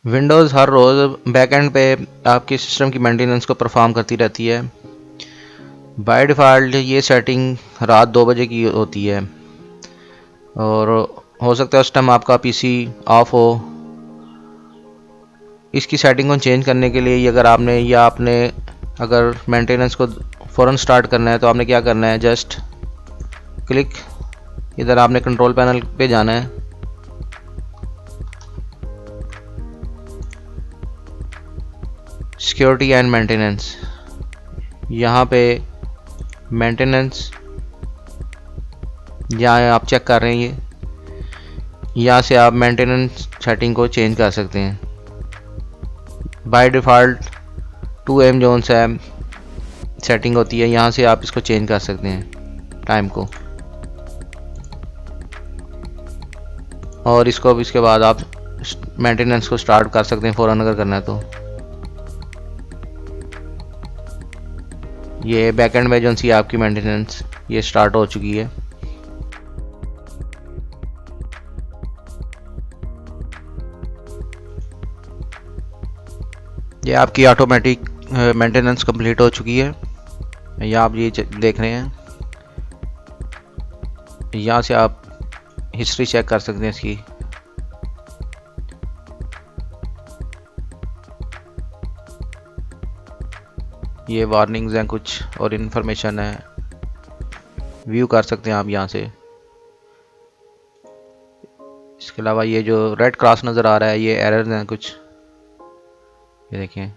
Windows हर रोज़ backend पे आपके system की मेंटेनेंस को परफॉर्म करती रहती है। बाय डिफ़ॉल्ट ये सेटिंग रात 2 बजे की होती है और हो सकता है उस टाइम आपका पीसी ऑफ हो। इसकी सेटिंग को चेंज करने के लिए अगर आपने अगर मेंटेनेंस को फ़ौरन स्टार्ट करना है तो आपने क्या करना है, जस्ट क्लिक, इधर आपने कंट्रोल पैनल पे जाना है। सिक्योरिटी एंड मेंटेनेंस, यहाँ पे मेंटेनेंस, यहाँ आप चेक कर रहे हैं, ये यहाँ से आप मेंटेनेंस सेटिंग को चेंज कर सकते हैं। बाय डिफ़ॉल्ट 2 जोन से सेटिंग होती है, यहाँ से आप इसको चेंज कर सकते हैं टाइम को, और इसको अब इसके बाद आप मेंटेनेंस को स्टार्ट कर सकते हैं फ़ौरन अगर करना है तो। ये बैकएंड में जो सी आपकी मेंटेनेंस ये स्टार्ट हो चुकी है। ये आपकी ऑटोमेटिक मेंटेनेंस कंप्लीट हो चुकी है। यहाँ आप ये देख रहे हैं, यहाँ से आप हिस्ट्री चेक कर सकते हैं इसकी। ये वार्निंग्स हैं कुछ और इन्फॉर्मेशन है, व्यू कर सकते हैं आप यहाँ से। इसके अलावा ये जो रेड क्रॉस नज़र आ रहा है ये एरर हैं कुछ, ये देखें।